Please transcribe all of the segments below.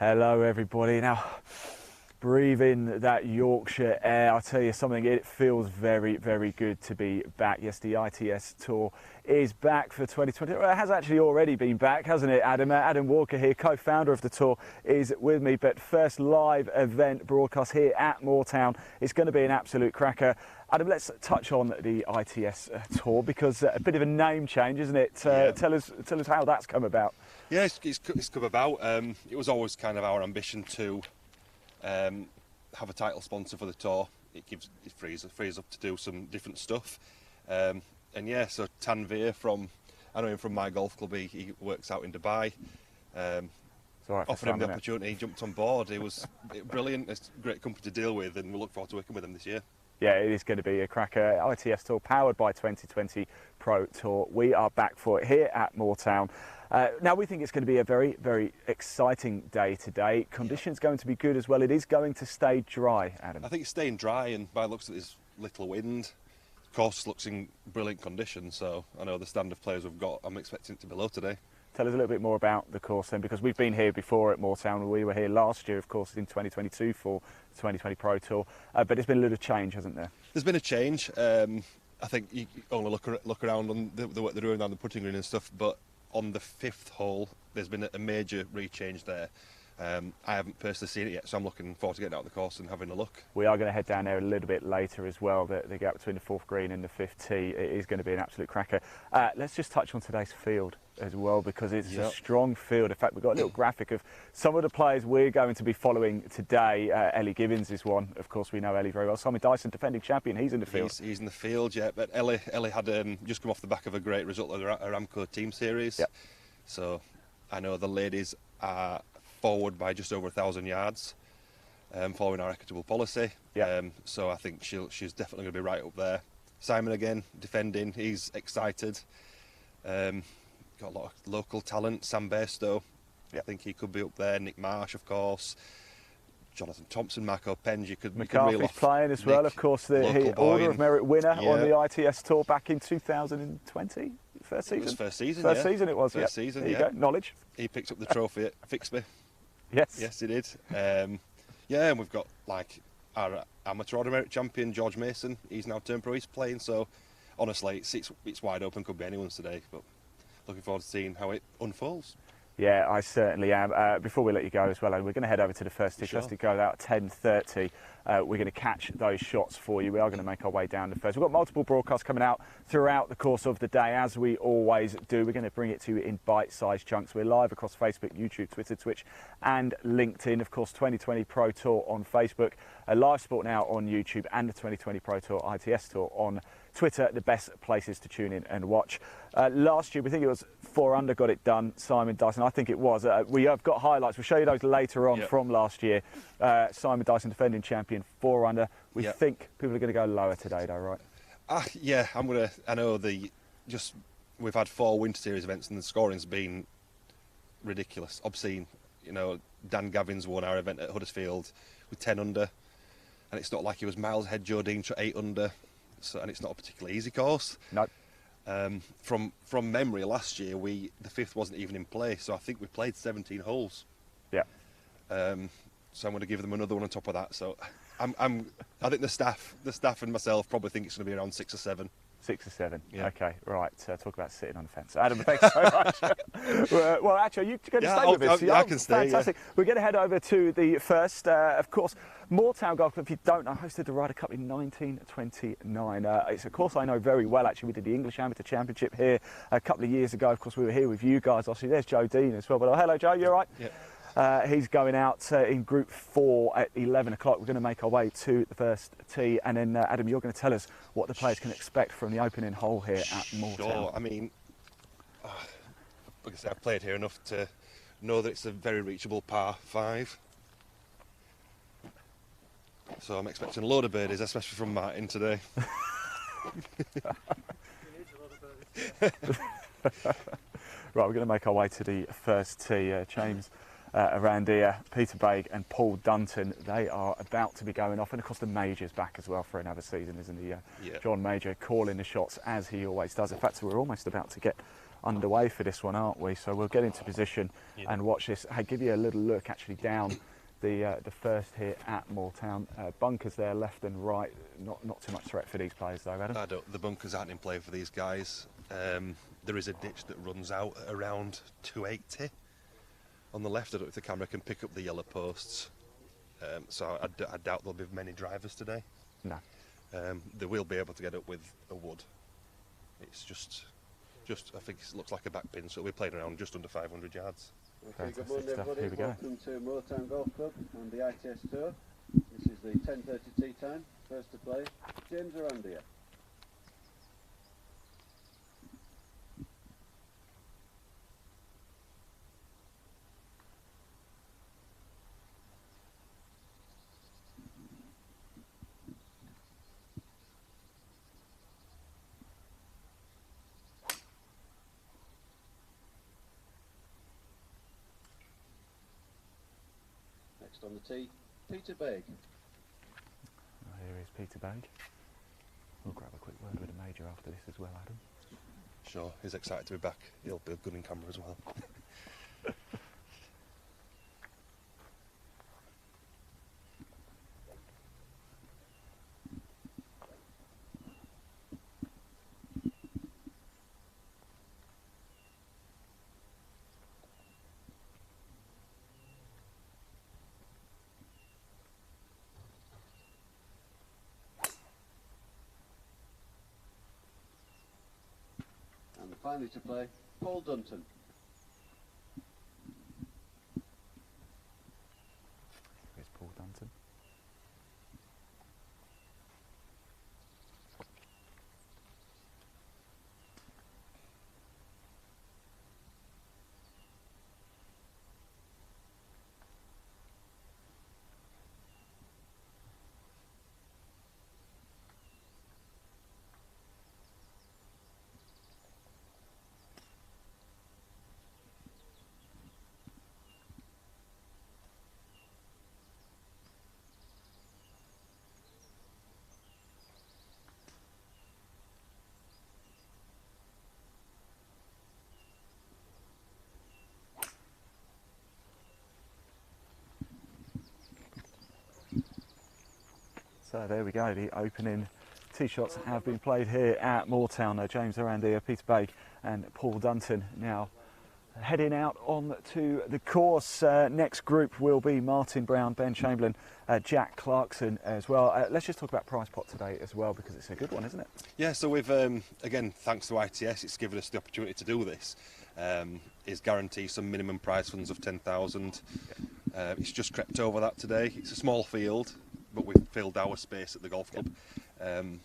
Hello everybody. Now, breathe in that Yorkshire air. I'll tell you something, it feels very, very good to be back. Yes, the ITS Tour is back for 2020. Well, it has actually already been back, hasn't it, Adam? Adam Walker here, co-founder of the tour, is with me. But first live event broadcast here at Moortown. It's going to be an absolute cracker. Adam, let's touch on the ITS Tour because a bit of a name change, isn't it? Tell us how that's come about. Yeah, it's come about. It was always kind of our ambition to have a title sponsor for the tour. It frees up to do some different stuff. And yeah, so Tanveer I know him from my golf club. He works out in Dubai. Offered him the opportunity. He jumped on board. It was brilliant. It's a great company to deal with, and we look forward to working with him this year. Yeah, it is going to be a cracker. ITS Tour powered by 2020 Pro Tour. We are back for it here at Moortown. Now we think it's going to be a very, very exciting day today. Conditions going to be good as well. It is going to stay dry, Adam. I think it's staying dry, and by the looks of it, there's little wind. The course looks in brilliant condition, so I know the stand of players we've got, I'm expecting it to be low today. Tell us a little bit more about the course then, because we've been here before at Moortown. We were here last year, of course, in 2022 for the 2020 Pro Tour, but there's been a little change, hasn't there? There's been a change. I think you only look around on the work they're doing on the putting green and stuff, but on the fifth hole, there's been a major re-change there. I haven't personally seen it yet, so I'm looking forward to getting out of the course and having a look. We are going to head down there a little bit later as well. The gap between the fourth green and the fifth tee, it is going to be an absolute cracker. Let's just touch on today's field as well, because it's a strong field. In fact, we've got a little graphic of some of the players we're going to be following today. Ellie Gibbons is one. Of course, we know Ellie very well. Simon Dyson, defending champion, he's in the field. He's in the field, yeah. But Ellie had just come off the back of a great result of the Aramco Team Series. Yep. So I know the ladies are forward by just over 1,000 yards, following our equitable policy. So I think she's definitely going to be right up there. Simon again, defending, he's excited. Got a lot of local talent. Sam Bairstow, I think he could be up there. Nick Marsh, of course. Jonathan Thompson, Marco Penge, you could McCarthy's playing as well, of course, the Order of Merit winner on the ITS Tour back in 2020. First season? It was first season, First season it was, First season, there you go, knowledge. He picked up the trophy at Fixby. Yes, he did. And we've got like our amateur Order Merit champion, George Mason. He's now turned pro, he's playing, so honestly, it's wide open, could be anyone's today, but looking forward to seeing how it unfolds. Yeah, I certainly am. Before we let you go as well, we're going to head over to the first tee. First tee goes out at 10:30. We're going to catch those shots for you. We are going to make our way down the first. We've got multiple broadcasts coming out throughout the course of the day, as we always do. We're going to bring it to you in bite-sized chunks. We're live across Facebook, YouTube, Twitter, Twitch and LinkedIn. Of course, 2020 Pro Tour on Facebook, Live Sport Now on YouTube, and the 2020 Pro Tour ITS Tour on Twitter, the best places to tune in and watch. Last year, we think it was 4 under got it done, Simon Dyson. I think it was. We have got highlights. We'll show you those later on from last year. Simon Dyson, defending champion, 4 under. We think people are going to go lower today, though, right? Yeah, I know we've had 4 Winter Series events and the scoring's been ridiculous, obscene. You know, Dan Gavins won our event at Huddersfield with 10 under, and it's not like he was miles ahead. Joe Dean 8 under. So, and it's not a particularly easy course. No. From memory, last year the fifth wasn't even in play, so I think we played 17 holes. Yeah. So I'm going to give them another one on top of that. So I think the staff and myself probably think it's going to be around 6 or 7. 6 or 7. Yeah. Okay, right. Talk about sitting on the fence. Adam, thanks so much. Well, actually, you're going to stay with us. I can stay. Fantastic. Yeah. We're going to head over to the first. Of course, Moortown Golf Club, if you don't know, hosted the Ryder Cup in 1929. It's a course I know very well, actually. We did the English Amateur Championship here a couple of years ago. Of course, we were here with you guys. Obviously, there's Joe Dean as well. But hello, Joe. You all right? Yeah. He's going out in Group 4 at 11 o'clock. We're going to make our way to the first tee, and then Adam, you're going to tell us what the players can expect from the opening hole here at Moortown. Sure. I mean, like I said, I've played here enough to know that it's a very reachable par 5. So I'm expecting a load of birdies, especially from Martin today. Right, we're going to make our way to the first tee. James around here, Peter Baig and Paul Dunton, they are about to be going off, and of course the Major's back as well for another season, isn't he? John Major calling the shots as he always does. In fact, we're almost about to get underway for this one, aren't we? So we'll get into position and watch this. Hey, give you a little look actually down the first here at Moortown. Bunkers there, left and right. Not too much threat for these players though, Adam. The bunkers aren't in play for these guys. There is a ditch that runs out at around 280 on the left. I don't know if the camera can pick up the yellow posts. So I doubt there'll be many drivers today. No. They will be able to get up with a wood. It's just I think it looks like a back pin, so we're playing around just under 500 yards. Okay, good morning stuff. everybody. Here we go. Welcome to Moortown Golf Club and the ITS Tour. This is the 10:30 tee time. First to play, James Arandia. Next on the tee, Peter Begg. Here is Peter Begg. We'll grab a quick word with the Major after this as well, Adam. Sure, he's excited to be back. He'll be good in camera as well. And finally to play, Paul Dunton. Here's Paul Dunton. So there we go, the opening tee shots have been played here at Moortown. James Arandia, Peter Begg and Paul Dunton now heading out on to the course. Next group will be Martin Brown, Ben Chamberlain, Jack Clarkson as well. Let's just talk about prize pot today as well, because it's a good one, isn't it? Yeah, so we've, again, thanks to ITS, it's given us the opportunity to do this. Is guarantee some minimum prize funds of 10,000. It's just crept over that today. It's a small field, but we've filled our space at the golf club. Well,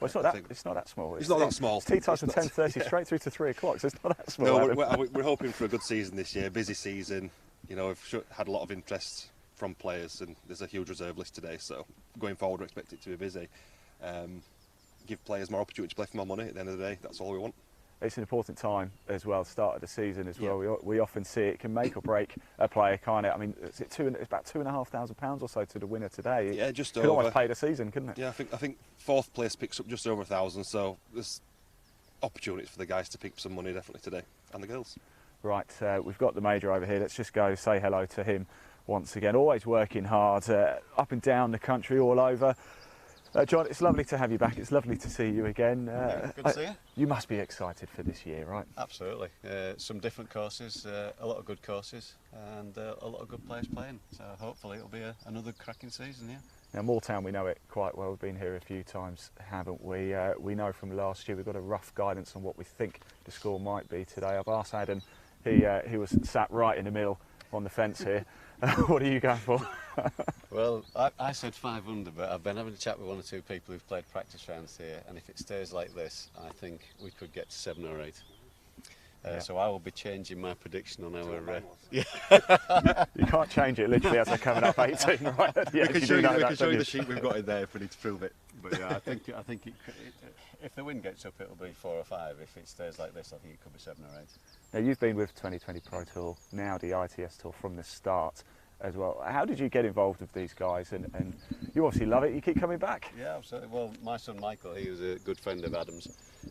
it's not that small. It's not that small. It's tee times from 10:30 straight through to 3 o'clock, so it's not that small. No, we're hoping for a good season this year, busy season. You know, we've had a lot of interest from players, and there's a huge reserve list today, so going forward we expect it to be busy. Give players more opportunity to play for more money at the end of the day. That's all we want. It's an important time as well, start of the season as well. We often see it can make or break a player, can't it? I mean, it's about £2,500 or so to the winner today. Yeah, just could almost play the season, couldn't it? Yeah, I think fourth place picks up just over 1,000, so there's opportunities for the guys to pick up some money definitely today, and the girls. Right, we've got the Major over here. Let's just go say hello to him once again. Always working hard, up and down the country, all over. John, it's lovely to have you back. It's lovely to see you again. Good to see you. You must be excited for this year, right? Absolutely. Some different courses, a lot of good courses, and a lot of good players playing. So hopefully it'll be another cracking season, yeah. Now, Moortown, we know it quite well. We've been here a few times, haven't we? We know from last year we've got a rough guidance on what we think the score might be today. I've asked Adam, he was sat right in the middle on the fence here. What are you going for? Well, I said 5 under, but I've been having a chat with 1 or 2 people who've played practice rounds here, and if it stays like this, I think we could get to 7 or 8. Yeah. So I will be changing my prediction on our... You can't change it literally as they're coming up 18, right? Yeah, we can show you the sheet we've got in there if we need to prove it. But yeah, I think if the wind gets up, it'll be 4 or 5. If it stays like this, I think it could be 7 or 8. Now, you've been with 2020 Pro Tour, now the ITS Tour from the start as well. How did you get involved with these guys? And you obviously love it. You keep coming back. Yeah, absolutely. Well, my son Michael, he was a good friend of Adam's,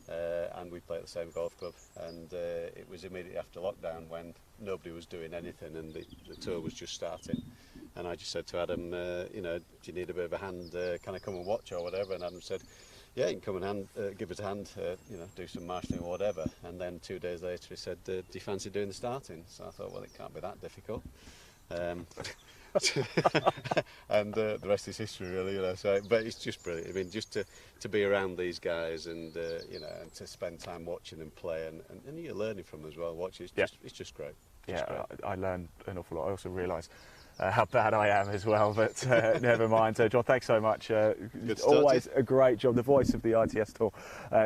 and we play at the same golf club. And it was immediately after lockdown when nobody was doing anything and the tour was just starting. And I just said to Adam, you know, do you need a bit of a hand? Can I come and watch or whatever? And Adam said, yeah, you can come and give us a hand, you know, do some marshalling or whatever. And then 2 days later he said, do you fancy doing the starting? So I thought, well, it can't be that difficult. And the rest is history, really, you know. So, but it's just brilliant. I mean, just to be around these guys and you know, and to spend time watching them play, and you're learning from them as well. Watching, it's just great. Yeah, I learned an awful lot. I also realised how bad I am as well, but never mind. John, thanks so much. Always a great job, the voice of the ITS Tour,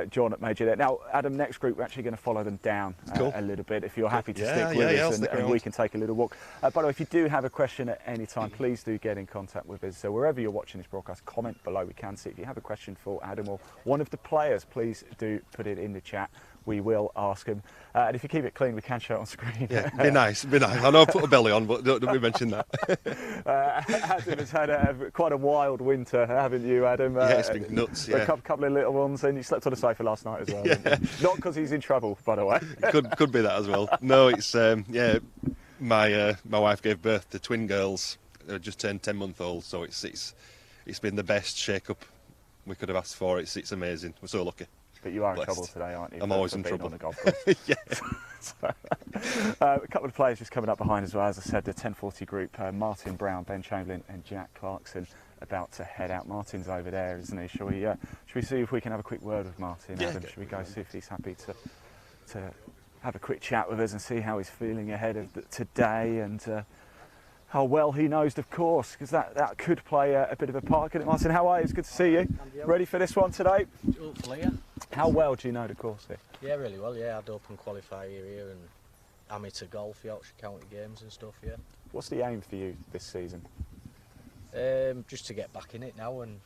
John made you there. Now, Adam, next group, we're actually going to follow them down a little bit. If you're happy to stick with us and we can take a little walk. By the way, if you do have a question at any time, please do get in contact with us. So wherever you're watching this broadcast, comment below. We can see if you have a question for Adam or one of the players, please do put it in the chat. We will ask him. And if you keep it clean, we can show it on screen. Yeah, be nice. I know I put a belly on, but don't we mention that. Adam has had quite a wild winter, haven't you, Adam? Yeah, it's been nuts, yeah. A couple of little ones, and you slept on the sofa last night as well. Yeah. Not because he's in trouble, by the way. Could be that as well. No, it's, yeah, my wife gave birth to twin girls. They just turned 10-month-old, so it's been the best shake-up we could have asked for. It's amazing. We're so lucky. But you are in trouble today, aren't you? I'm always in trouble. On the golf course. Yeah. A couple of players just coming up behind as well. As I said, the 1040 group, Martin Brown, Ben Chamberlain and Jack Clarkson about to head out. Martin's over there, isn't he? Shall we see if we can have a quick word with Martin? Yeah, Adam, should we go see if he's happy to have a quick chat with us and see how he's feeling ahead of today and how well he knows the course, because that could play a bit of a part. Martin, how are you? It's good to see you. Ready for this one today? Hopefully, yeah. How well do you know the course here? Yeah, really well, yeah. I had open qualifier here and amateur golf, Yorkshire County Games and stuff, yeah. What's the aim for you this season? Just to get back in it now, and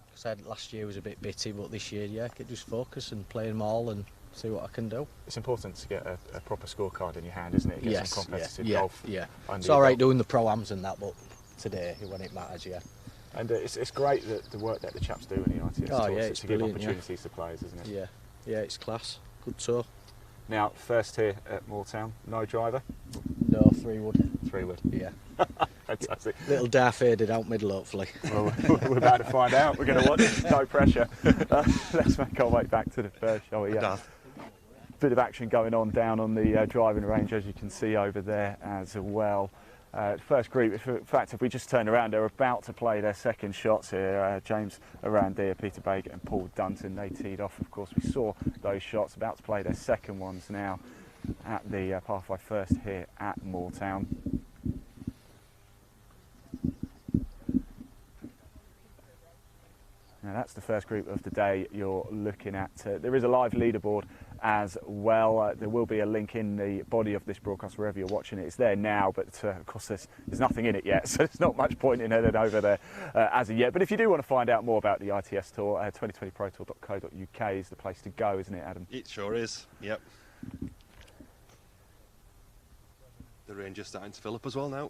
because last year was a bit bitty, but this year, yeah, I could just focus and play them all and see what I can do. It's important to get a proper scorecard in your hand, isn't it? Get some competitive golf. Yeah, it's all right doing the pro-ams and that, but today, when it matters, yeah. And it's great that the work that the chaps do in the ITS Tour, yeah, it's to give brilliant, opportunities to players, isn't it? Yeah, yeah, it's class. Good tour. Now, first here at Moortown, no driver? No, 3 wood. 3 wood. Yeah. Fantastic. Little dar faded out middle, hopefully. Well, we're about to find out. We're going to watch. No pressure. Let's make our way back to the first, shall we? Yeah. Bit of action going on down on the driving range, as you can see over there as well. First group, in fact, if we just turn around, they're about to play their second shots here. James Arandia, Peter Baker and Paul Dunton, they teed off. Of course, we saw those shots, about to play their second ones now at the par 5 first here at Moortown. Now that's the first group of the day you're looking at. There is a live leaderboard as well. There will be a link in the body of this broadcast wherever you're watching it. It's there now, but of course there's nothing in it yet, so there's not much point in heading over there as of yet. But if you do want to find out more about the ITS Tour, 2020protour.co.uk is the place to go, isn't it, Adam? It sure is, yep. The range is starting to fill up as well now.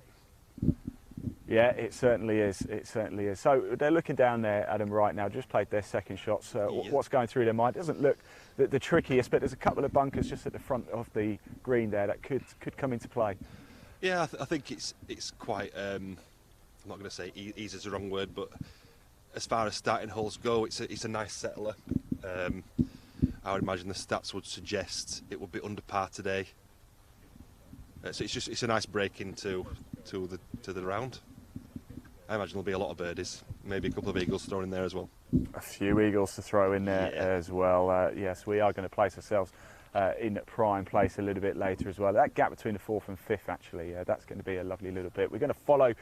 Yeah, it certainly is. It certainly is. So they're looking down there, Adam, right now. Just played their second shots. What's going through their mind? It doesn't look the trickiest, but there's a couple of bunkers just at the front of the green there that could come into play. Yeah, I think it's quite. I'm not going to say easy is the wrong word, but as far as starting holes go, it's a nice settler. I would imagine the stats would suggest it would be under par today. So it's a nice break into the round. I imagine there'll be a lot of birdies, maybe a couple of eagles thrown in there as well. A few eagles to throw in there as well. Yes, we are going to place ourselves in prime place a little bit later as well. That gap between the 4th and 5th, actually, that's going to be a lovely little bit. We're going to follow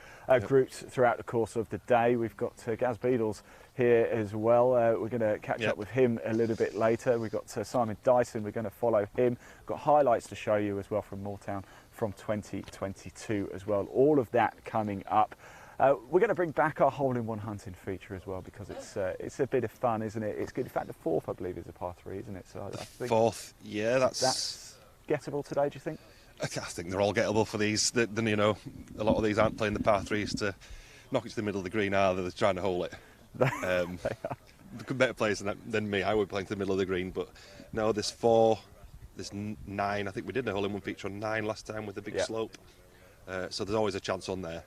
groups throughout the course of the day. We've got Gaz Beadles here as well. We're going to catch up with him a little bit later. We've got Simon Dyson. We're going to follow him. We've got highlights to show you as well from Moortown from 2022 as well. All of that coming up. We're going to bring back our hole-in-one hunting feature as well, because it's a bit of fun, isn't it? It's good. In fact, the 4th, I believe, is a par 3, isn't it? So I think 4th, yeah, that's gettable today. Do you think? I think they're all gettable for these. Then you know, a lot of these aren't playing the par 3s to knock it to the middle of the green, are they? They're trying to hole it. They are. better players than me. I would play into the middle of the green, but no, there's 4, there's 9. I think we did a hole-in-one feature on 9 last time with the big slope. So there's always a chance on there.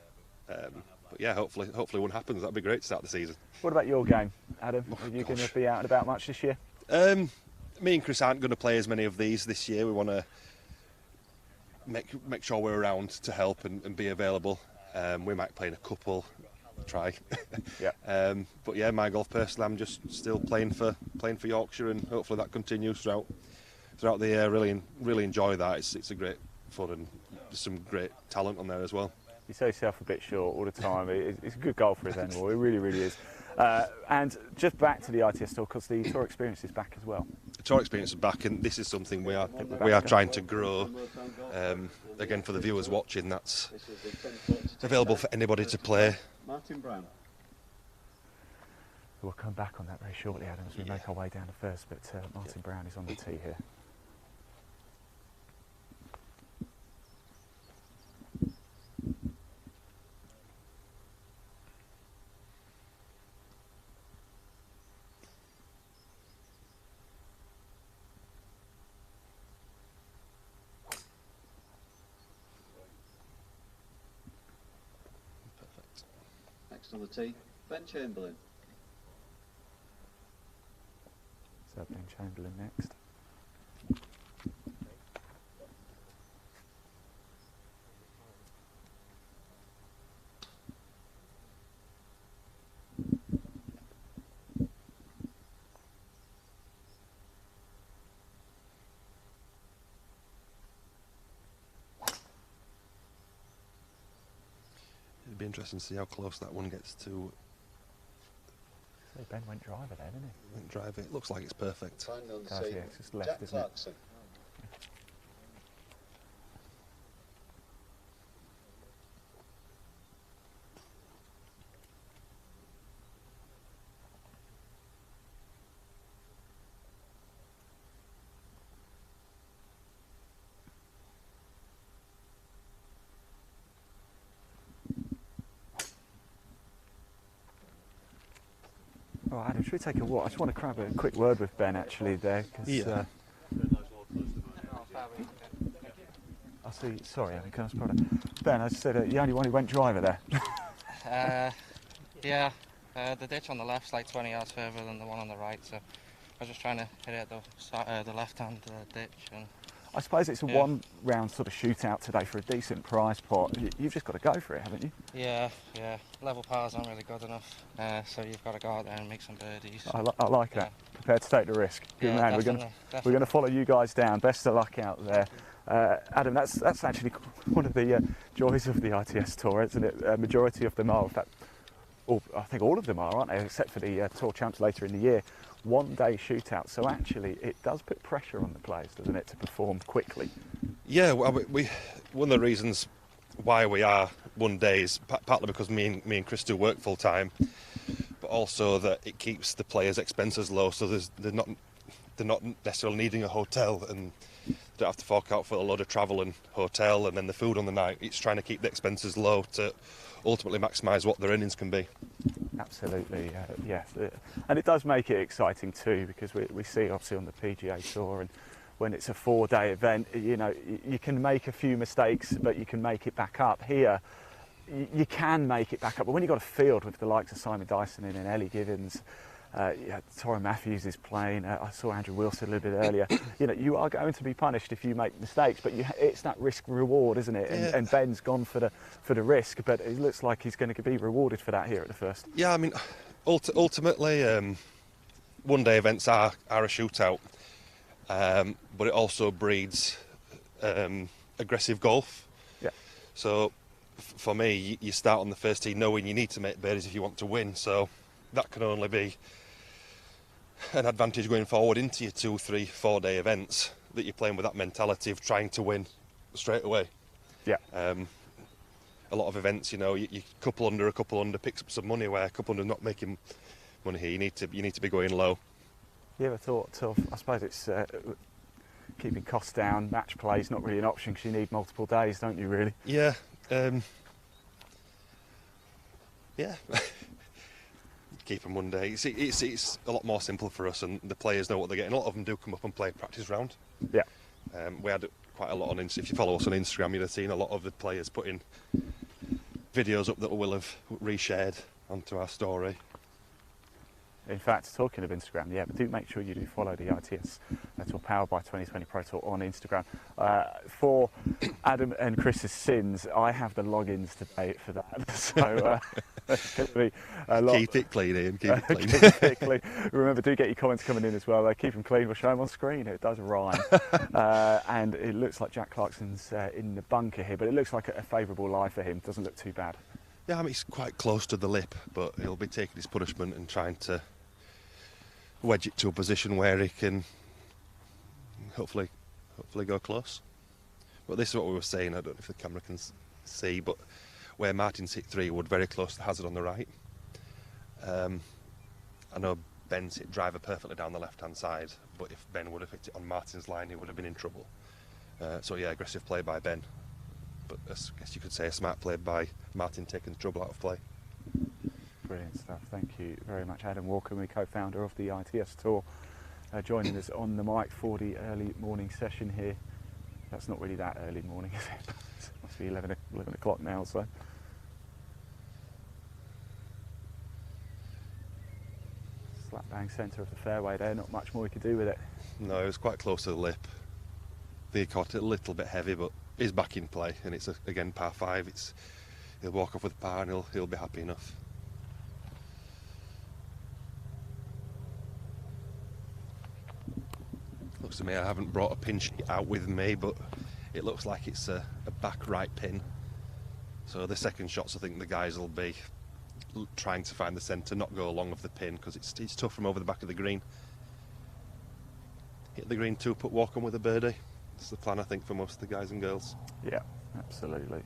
But yeah, hopefully one happens. That'd be great to start the season. What about your game, Adam? Are you going to be out and about much this year? Me and Chris aren't going to play as many of these this year. We want to make sure we're around to help and be available. We might play in a couple, try. Yeah. But yeah, my golf personally, I'm just still playing for Yorkshire, and hopefully that continues throughout the year. Really enjoy that. It's a great fun, and there's some great talent on there as well. You say yourself a bit short all the time. He's a good golfer, is Enwell. He really is. And just back to the ITS Tour, because the tour experience is back as well. The tour experience is back, and this is something we are trying to grow. Again, for the viewers watching, that's available for anybody to play. Martin Brown. We'll come back on that very shortly, Adam, as we make our way down to first. But Martin Brown is on the tee here. Next on the tee, Ben Chamberlain. So Ben Chamberlain next. It'd be interesting to see how close that one gets to. So Ben went driver there, didn't he? Went drive it. Looks like it's perfect. Finally on the Does, tee, yeah, it's just left, Jack isn't it? Clarkson. All right, Adam, should we take a walk? I just want to grab a quick word with Ben actually there. Cause, I see. Sorry, Adam, can I spot it? Ben, I just said you're the only one who went driver there. Yeah, the ditch on the left's like 20 yards further than the one on the right, so I was just trying to hit it at the left-hand ditch. And I suppose it's a one-round sort of shootout today for a decent prize pot. You've just got to go for it, haven't you? yeah, level pars aren't really good enough, so you've got to go out there and make some birdies. I like that. Prepared to take the risk. Good man. Definitely. We're going to follow you guys down. Best of luck out there. Adam, that's actually one of the joys of the ITS Tour, isn't it? A majority of them are, in fact, I think all of them are, aren't they? Except for the Tour Champs later in the year. One-day shootout. So actually, it does put pressure on the players, doesn't it, to perform quickly? Yeah, well, one of the reasons why we are one day is partly because me and Chris do work full time, but also that it keeps the players' expenses low, so they're not necessarily needing a hotel, and they don't have to fork out for a load of travel and hotel and then the food on the night. It's trying to keep the expenses low to ultimately maximise what their earnings can be. Absolutely, yeah. And it does make it exciting too, because we see obviously on the PGA Tour, and when it's a 4-day event, you know, you can make a few mistakes, but you can make it back up. Here, you can make it back up, but when you've got a field with the likes of Simon Dyson and Ellie Gibbons, Torrin Matthews is playing, I saw Andrew Wilson a little bit earlier, you know, you are going to be punished if you make mistakes, but it's that risk reward, isn't it? And Ben's gone for the risk, but it looks like he's going to be rewarded for that here at the first. Yeah, I mean, ultimately, one-day events are a shootout, but it also breeds aggressive golf. Yeah. So for me, you start on the first tee knowing you need to make birdies if you want to win, so that can only be an advantage going forward into your 2, 3, 4-day events, that you're playing with that mentality of trying to win straight away. Yeah. A lot of events, you know, you couple under, picks up some money, where a couple under not making money here. You need to be going low. You ever thought of, I suppose it's keeping costs down, match play is not really an option because you need multiple days, don't you, really? Yeah. Yeah. keep them one day. It's a lot more simple for us, and the players know what they're getting. A lot of them do come up and play practice round. Yeah. We had quite a lot on If you follow us on Instagram, you'd have seen a lot of the players putting videos up that we'll have reshared onto our story. In fact, talking of Instagram, yeah, but do make sure you do follow the ITS Tour powered by 2020 Pro Tour on Instagram. For Adam and Chris's sins, I have the logins today for that, so it's going to be a lot. Keep it clean, Ian. Keep it clean. Keep it clean. Remember, do get your comments coming in as well. Keep them clean. We'll show them on screen. It does rhyme. And it looks like Jack Clarkson's in the bunker here, but it looks like a favourable lie for him. Doesn't look too bad. Yeah, I mean, he's quite close to the lip, but he'll be taking his punishment and trying to wedge it to a position where he can hopefully go close. But this is what we were saying. I don't know if the camera can see, but where Martin's hit 3 would very close to the hazard on the right. I know Ben's hit driver perfectly down the left-hand side, but if Ben would have hit it on Martin's line, he would have been in trouble. So yeah, aggressive play by Ben, but I guess you could say a smart play by Martin, taking the trouble out of play. Brilliant stuff. Thank you very much, Adam Walker, my co-founder of the ITS Tour, joining us on the mic for the early morning session here. That's not really that early morning, is it? It must be 11 o'clock now, so. Slap bang centre of the fairway there, not much more we could do with it. No, it was quite close to the lip. They caught it a little bit heavy, but he's back in play, and it's again par 5. He'll walk off with par, and he'll be happy enough. Looks to me I haven't brought a pin sheet out with me, but it looks like it's a back right pin. So the second shots, I think the guys will be trying to find the centre, not go along with the pin, because it's tough from over the back of the green. Hit the green 2, put walk on with a birdie. That's the plan, I think, for most of the guys and girls. Yeah, absolutely.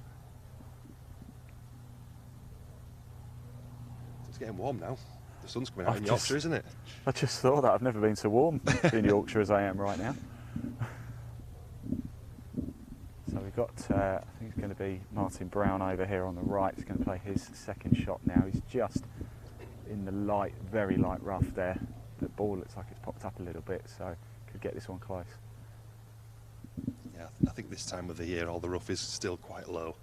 It's getting warm now. The sun's coming out in Yorkshire, isn't it? I just thought that. I've never been so warm in Yorkshire as I am right now. So we've got, I think it's going to be Martin Brown over here on the right. He's going to play his second shot now. He's just in the light, very light rough there. The ball looks like it's popped up a little bit, so could get this one close. Yeah, I think this time of the year all the rough is still quite low.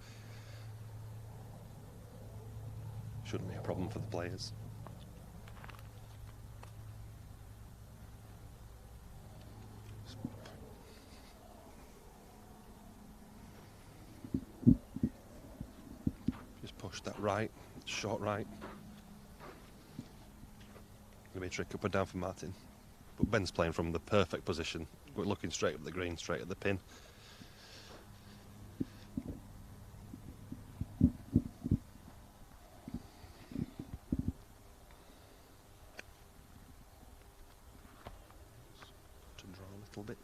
Shouldn't be a problem for the players. Push that right, short right. Gonna be a trick up and down for Martin. But Ben's playing from the perfect position. We're looking straight up the green, straight at the pin. To draw a little bit.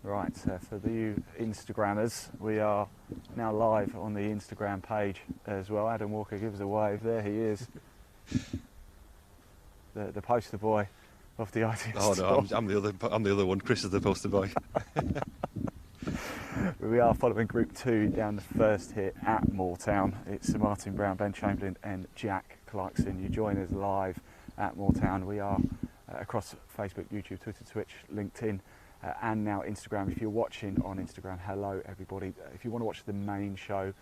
Right, for the Instagrammers, we are now live on the Instagram page as well. Adam Walker gives a wave. There he is. The poster boy of the ITS. Oh no, I'm the other one. Chris is the poster boy. We are following Group 2 down the first hit at Moortown. It's Martin Brown, Ben Chamberlain and Jack Clarkson. You join us live at Moortown. We are across Facebook, YouTube, Twitter, Twitch, LinkedIn, and now Instagram. If you're watching on Instagram, hello everybody. If you want to watch the main show,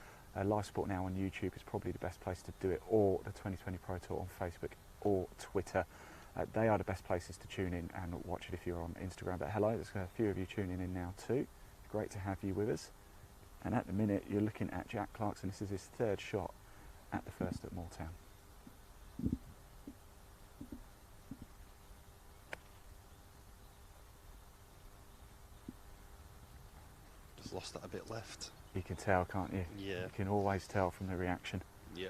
Live Sport Now on YouTube is probably the best place to do it, or the 2020 Pro Tour on Facebook or Twitter. They are the best places to tune in and watch it if you're on Instagram. But hello, there's a few of you tuning in now too. Great to have you with us. And at the minute, you're looking at Jack Clarkson. This is his third shot at the first at Moortown. Just lost that a bit left. You can tell, can't you? Yeah. You can always tell from the reaction. Yeah.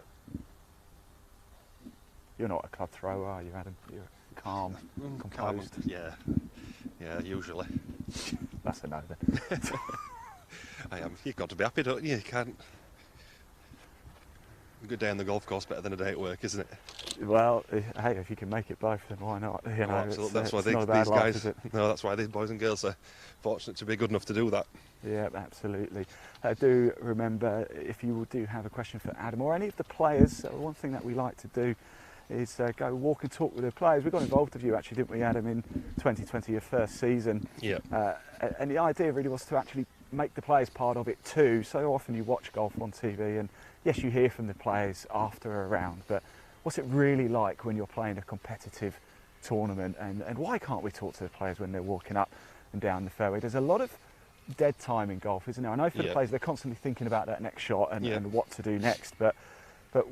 You're not a club thrower, are you, Adam? You're calm, composed. Yeah. Yeah, usually. That's a no then. I am. You've got to be happy, don't you? You can't A good day on the golf course better than a day at work, isn't it? Well, hey, if you can make it both, then why not? You know, Absolutely. That's why it's not a bad these life, guys. is it? No, that's why these boys and girls are fortunate to be good enough to do that. Yeah, absolutely. Do remember, if you do have a question for Adam or any of the players, one thing that we like to do is go walk and talk with the players. We got involved with you actually, didn't we, Adam, in 2020, your first season? Yeah. And the idea really was to actually make the players part of it too. So often you watch golf on TV and yes, you hear from the players after a round, but what's it really like when you're playing a competitive tournament, and why can't we talk to the players when they're walking up and down the fairway? There's a lot of dead time in golf, isn't there? I know for the players, they're constantly thinking about that next shot and what to do next, but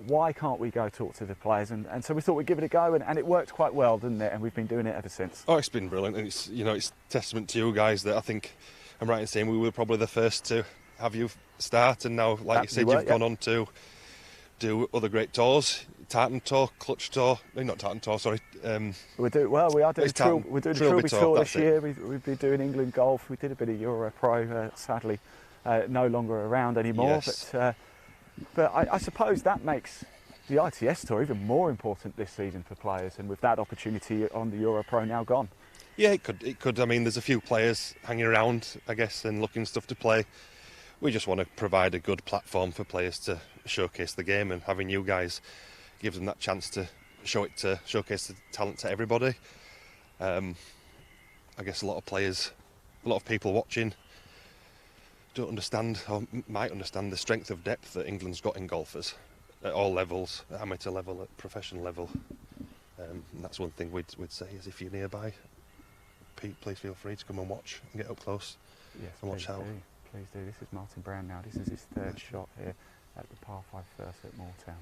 why can't we go talk to the players? And so we thought we'd give it a go, and it worked quite well, didn't it? And we've been doing it ever since. Oh, it's been brilliant, and it's, you know, it's testament to you guys that I think I'm right in saying we were probably the first to have you start, and now, like you said, you've gone on to do other great tours. Tartan Tour, Clutch Tour, no, not Tartan Tour, sorry. We do well. We are doing we're doing the Trilby Tour this year. We've been doing England golf. We did a bit of Euro Pro. Sadly, no longer around anymore. Yes. But I suppose that makes the ITS Tour even more important this season for players. And with that opportunity on the Euro Pro now gone. Yeah, it could. I mean, there's a few players hanging around, I guess, and looking stuff to play. We just want to provide a good platform for players to showcase the game, and having you guys gives them that chance to showcase the talent to everybody. I guess a lot of players, a lot of people watching don't understand, or might understand, the strength of depth that England's got in golfers at all levels, at amateur level, at professional level. And that's one thing we'd say is, if you're nearby, please feel free to come and watch and get up close. Yes, and watch how. Please do. This is Martin Brown now. This is his third shot here at the par 5 first at Moortown.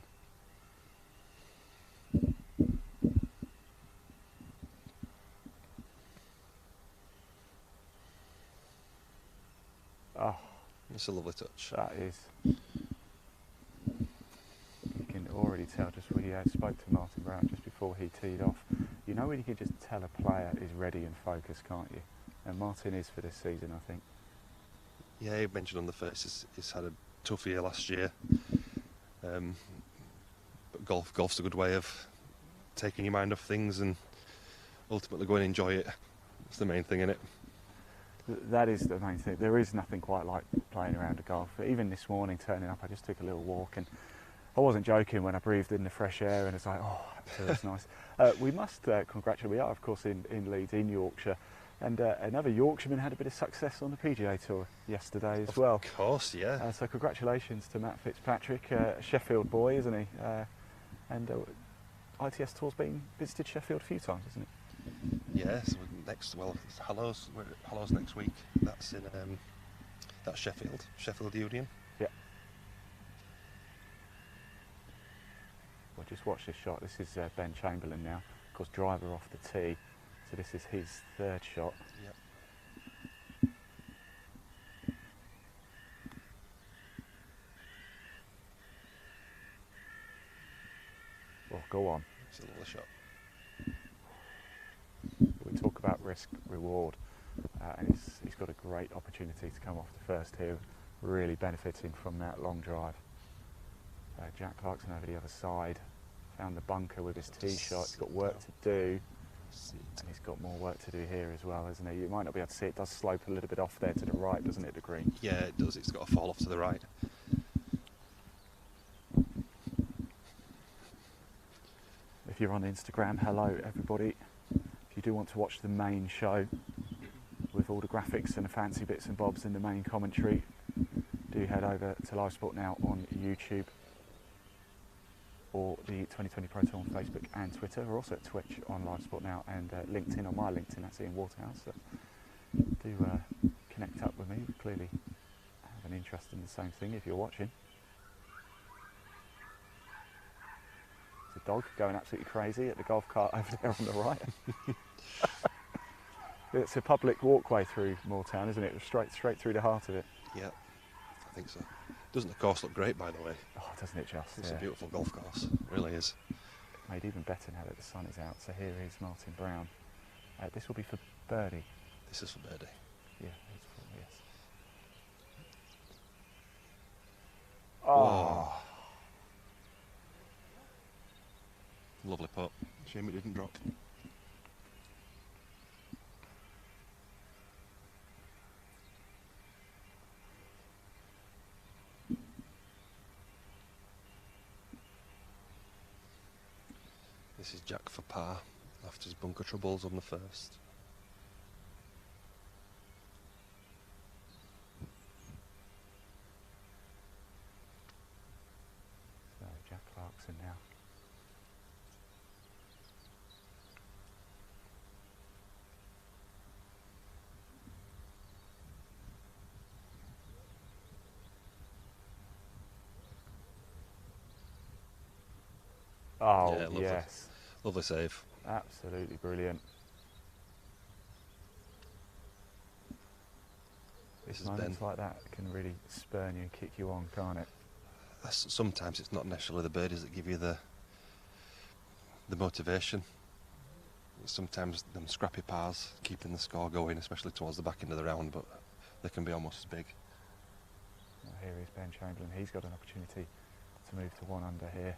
Oh, it's a lovely touch. That is. You can already tell, just we spoke to Martin Brown just before he teed off. You know when you can just tell a player is ready and focused, can't you? And Martin is for this season, I think. Yeah, he mentioned on the first he's had a tough year last year. But golf's a good way of taking your mind off things and ultimately go and enjoy it. It's the main thing, isn't it? That is the main thing. There is nothing quite like playing around a golf. Even this morning, turning up, I just took a little walk, and I wasn't joking when I breathed in the fresh air, and it's like, oh, that feels nice. We must congratulate. We are, of course, in Leeds, in Yorkshire, and another Yorkshireman had a bit of success on the PGA Tour yesterday as well. Of course, yeah. So congratulations to Matt Fitzpatrick, Sheffield boy, isn't he? And ITS Tour's been visited Sheffield a few times, isn't it? Yes. It's Hallows next week. That's in that's Sheffield Union. Yeah. Well, just watch this shot. This is Ben Chamberlain now. Of course, driver off the tee. So this is his third shot. Yep. Well, go on. It's a lovely shot. We talk about risk reward, and he's got a great opportunity to come off the first here, really benefiting from that long drive. Jack Clarkson over the other side, found the bunker with his tee shot. He's got work to do, and he's got more work to do here as well, isn't he? You might not be able to see it. It does slope a little bit off there to the right, doesn't it, the green? Yeah, it does. It's got to fall off to the right. If you're on Instagram, hello everybody. If you do want to watch the main show with all the graphics and the fancy bits and bobs in the main commentary, do head over to Live Sport Now on YouTube, or the 2020 Pro Tour on Facebook and Twitter. We're also at Twitch on Live Sport Now, and LinkedIn on my LinkedIn, that's Ian Waterhouse. So do connect up with me. We clearly have an interest in the same thing if you're watching. There's a dog going absolutely crazy at the golf cart over there on the right. It's a public walkway through Moortown, isn't it? Straight through the heart of it. Yeah, I think so. Doesn't the course look great, by the way? Oh, doesn't it just? It's a beautiful golf course. It really is. Made even better now that the sun is out. So here is Martin Brown. This will be for birdie. This is for birdie. Yeah, it's for, yes. Oh. Lovely putt. Shame it didn't drop. This is Jack for par after his bunker troubles on the first. So Jack Clarkson now. Oh, Yeah, lovely. yes. Lovely save. Absolutely brilliant. This is Moments Ben. like that can really spurn you and kick you on, can't it? Sometimes it's not necessarily the birdies that give you the motivation. Sometimes them scrappy pars keeping the score going, especially towards the back end of the round, but they can be almost as big. Well, here is Ben Chamberlain. He's got an opportunity to move to 1 under here.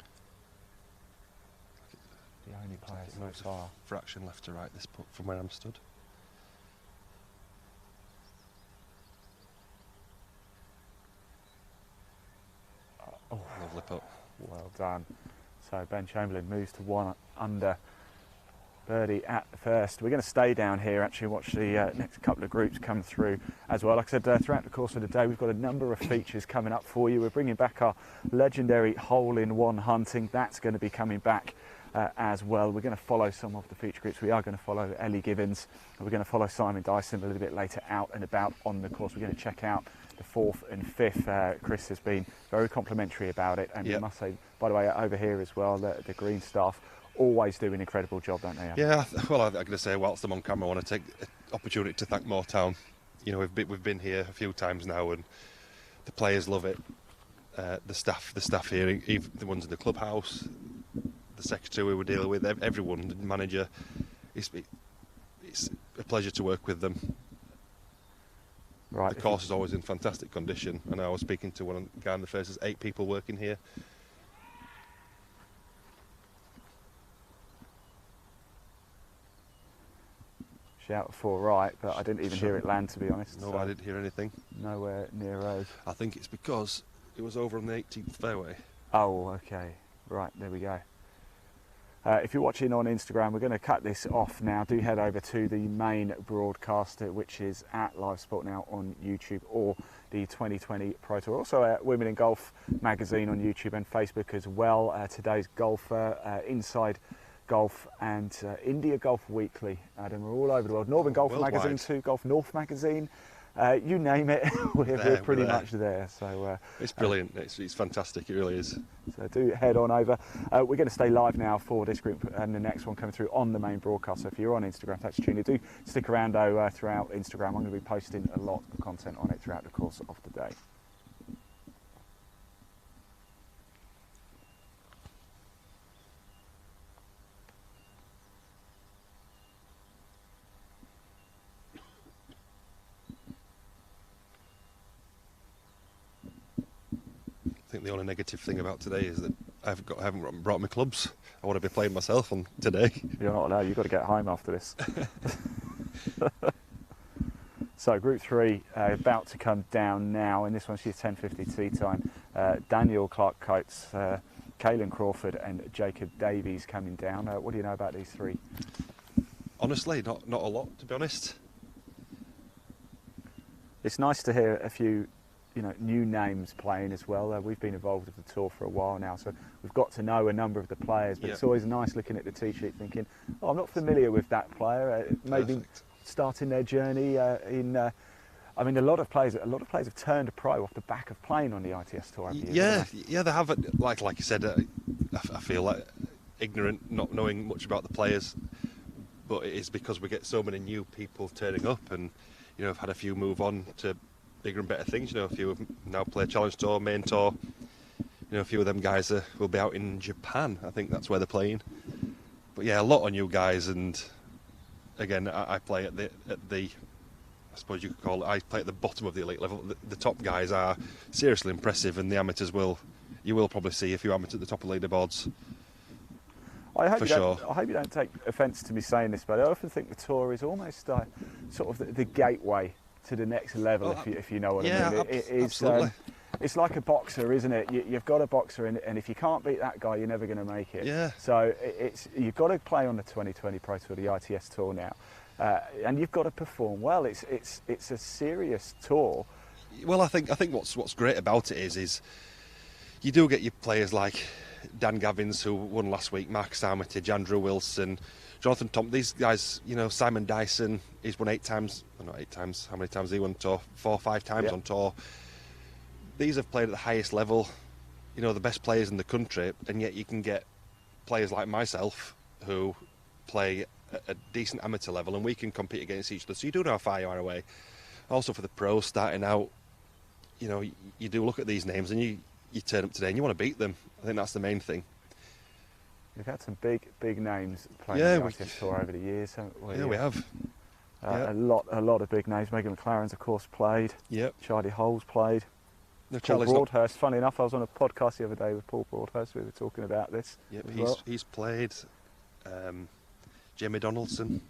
The only player It so moves a far. fraction left to right this putt from where I'm stood. Oh, Lovely putt. well done. So Ben Chamberlain moves to 1 under. Birdie at the first. We're going to stay down here, actually watch the next couple of groups come through as well. Like I said, throughout the course of the day, we've got a number of features coming up for you. We're bringing back our legendary hole-in-one hunting. That's going to be coming back as well. We're going to follow some of the feature groups. We are going to follow Ellie Gibbons. We're going to follow Simon Dyson a little bit later out and about on the course. We're going to check out the 4th and 5th. Chris has been very complimentary about it. And I must say, by the way, over here as well, the green staff always do an incredible job, don't they? Yeah, well, I'm going to say, whilst I'm on camera, I want to take the opportunity to thank Moortown. You know, we've been here a few times now, and the players love it. The staff here, even the ones in the clubhouse, the secretary we were dealing with, everyone, the manager. It's a pleasure to work with them. Right. The course is always in fantastic condition, and I was speaking to one guy in the first. There's 8 people working here. Shout for right, but I didn't even hear it land, to be honest. No, so I didn't hear anything. Nowhere near us. I think it's because it was over on the 18th fairway. Oh, okay. Right, there we go. If you're watching on Instagram, we're going to cut this off now. Do head over to the main broadcaster, which is at Live Sport Now on YouTube, or the 2020 Pro Tour. Also at Women in Golf magazine on YouTube and Facebook as well. Today's golfer, Inside Golf and India Golf Weekly. Adam, we're all over the world. Northern Golf Worldwide. magazine too, Golf North magazine. You name it, we're pretty much there. So It's brilliant. It's fantastic. It really is. So do head on over. We're going to stay live now for this group and the next one coming through on the main broadcast. So if you're on Instagram, thanks for tuning in. Do stick around though throughout Instagram. I'm going to be posting a lot of content on it throughout the course of the day. I think the only negative thing about today is that I haven't brought my clubs. I want to be playing myself on today. You're not allowed. You've got to get home after this. So Group 3 about to come down now, and this one's your 10:50 tee time. Daniel Clark Coates, Caelan Crawford, and Jacob Davies coming down. What do you know about these three? Honestly, not a lot, to be honest. It's nice to hear a few, new names playing as well. We've been involved with the tour for a while now, so we've got to know a number of the players. But it's always nice looking at the tee sheet, thinking, "Oh, I'm not familiar with that player." Maybe Perfect. starting their journey in. I mean, a lot of players have turned pro off the back of playing on the ITS tour. Over the years, Yeah, they have. Like you said, I feel like ignorant, not knowing much about the players, but it is because we get so many new people turning up, and I've had a few move on to bigger and better things. A few have now play Challenge Tour, Main Tour. A few of them guys will be out in Japan. I think that's where they're playing. But yeah, a lot of new guys, and again, I play at the I suppose you could call it, I play at the bottom of the elite level. The top guys are seriously impressive, and the amateurs you will probably see a few amateurs at the top of leaderboards. I hope for you don't, sure. I hope you don't take offence to me saying this, but I often think the tour is almost sort of the gateway to the next level, if you know what I mean. It is, absolutely. it's like a boxer, isn't it? You've got a boxer, and if you can't beat that guy, you're never going to make it. Yeah. So you've got to play on the 2020 Pro Tour, the ITS Tour now, and you've got to perform well. It's a serious tour. Well, I think what's great about it is you do get your players like Dan Gavins, who won last week, Marcus Armitage, Andrew Wilson, Jonathan Thompson. These guys, Simon Dyson, he's won 8 times. Well, not 8 times. How many times has he won tour? 4 or 5 times on tour. These have played at the highest level, the best players in the country, and yet you can get players like myself who play at a decent amateur level, and we can compete against each other. So you do know how far you are away. Also for the pros starting out, you do look at these names and you turn up today and you want to beat them. I think that's the main thing. We've had some big names playing the ITS Tour over the years, haven't we? Yeah, we have. A lot of big names. Megan McLaren's, of course, played. Yep. Charlie Hole's played. No, Paul Charlie's Broadhurst. Funny enough, I was on a podcast the other day with Paul Broadhurst. We were talking about this. Yep, as he's played. Jamie Donaldson,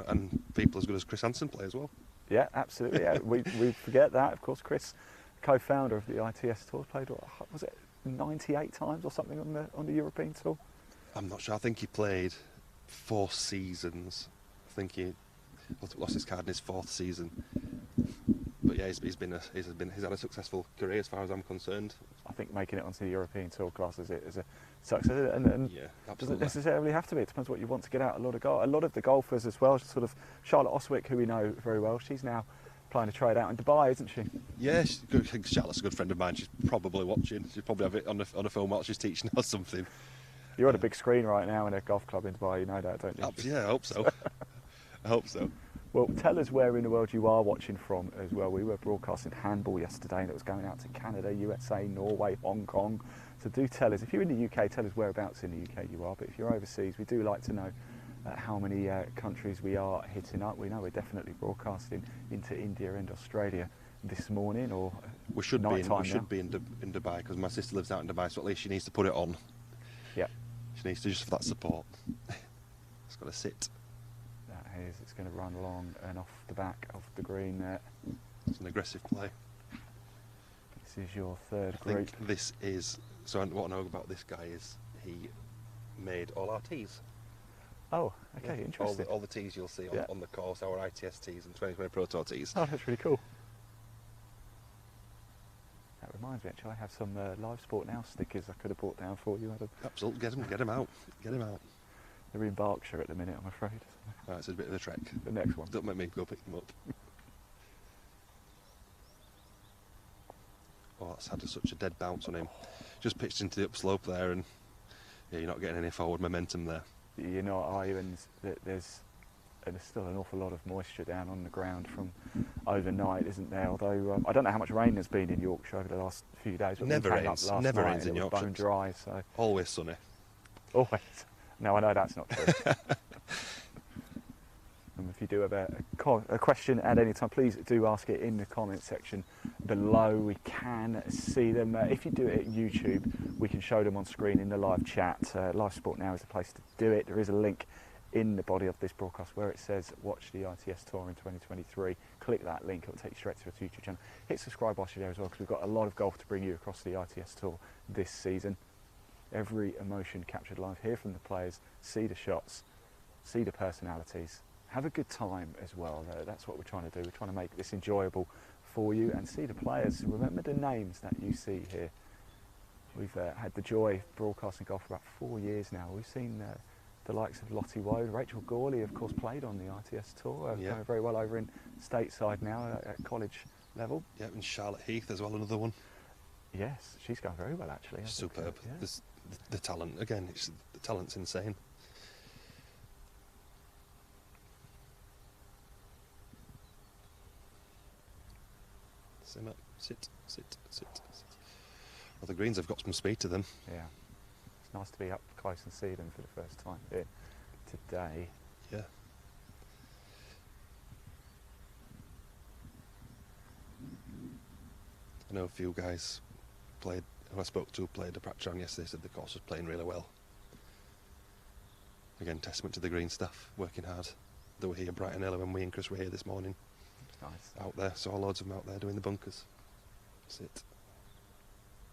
and people as good as Chris Hansen play as well. Yeah, absolutely. Yeah. we forget that. Of course, Chris, co-founder of the ITS Tour, played, was it 98 times or something on the European Tour? I'm not sure. I think he played 4 seasons. I think he lost his card in his 4th season. But yeah, he's had a successful career as far as I'm concerned. I think making it onto the European Tour classes it as a success, and yeah, doesn't necessarily have to be. It depends what you want to get out. A lot of the golfers as well. Sort of Charlotte Oswick, who we know very well, she's now playing a trade out in Dubai, isn't she? Yeah, Charlotte's a good friend of mine. She's probably watching. She'll probably have it on a phone while she's teaching or something. You're on a big screen right now in a golf club in Dubai. You know that, don't you? Yeah, I hope so. I hope so. Well, tell us where in the world you are watching from as well. We were broadcasting handball yesterday and it was going out to Canada, USA, Norway, Hong Kong. So do tell us, if you're in the UK, tell us whereabouts in the UK you are. But if you're overseas, we do like to know how many countries we are hitting up. We know we're definitely broadcasting into India and Australia this morning, or we should be in Dubai, because my sister lives out in Dubai, so at least she needs to put it on. Yeah. She needs to, just for that support. It's got to sit. It's going to run long and off the back of the green there. It's an aggressive play. This is your third I group. think this is, so what I know about this guy is he made all our tees. Oh, okay, interesting. All the tees you'll see on the course, our ITS tees and 2020 Pro Tour tees. Oh, that's really cool. That reminds me, actually, I have some Live Sport Now stickers I could have brought down for you, Adam. Absolutely, get them out. They're in Berkshire at the minute, I'm afraid. Right, it's a bit of a trek. The next one. Don't make me go pick them up. Oh, that's had such a dead bounce on him. Just pitched into the upslope there, and yeah, you're not getting any forward momentum there. You're not, are you? And there's still an awful lot of moisture down on the ground from overnight, isn't there? Although I don't know how much rain there's been in Yorkshire over the last few days. But Never rains in Yorkshire. Bone dry, so always sunny. Always. No, I know that's not true. And if you do have a question at any time, please do ask it in the comment section below. We can see them. If you do it at YouTube, we can show them on screen in the live chat. Live Sport Now is the place to do it. There is a link in the body of this broadcast where it says watch the ITS Tour in 2023. Click that link, it'll take you straight to our YouTube channel. Hit subscribe whilst you're there as well, because we've got a lot of golf to bring you across the ITS Tour this season. Every emotion captured live, hear from the players, see the shots, see the personalities, have a good time as well. That's what we're trying to do. We're trying to make this enjoyable for you and see the players. Remember the names that you see here. We've had the joy of broadcasting golf for about 4 years now. We've seen the likes of Lottie Woad, Rachel Gawley, of course, played on the ITS Tour, going very well over in stateside now at college level. Yeah, and Charlotte Heath as well, another one. Yes, she's going very well actually. Superb. The talent, again, the talent's insane. Sim up, sit. Well, the greens have got some speed to them. Yeah, it's nice to be up close and see them for the first time here today. Yeah. I know a few guys who I spoke to played a practice round yesterday, said the course was playing really well. again, testament to the green staff, working hard. They were here bright and early when we and Chris were here this morning. Nice. Out there, saw loads of them out there doing the bunkers. That's it.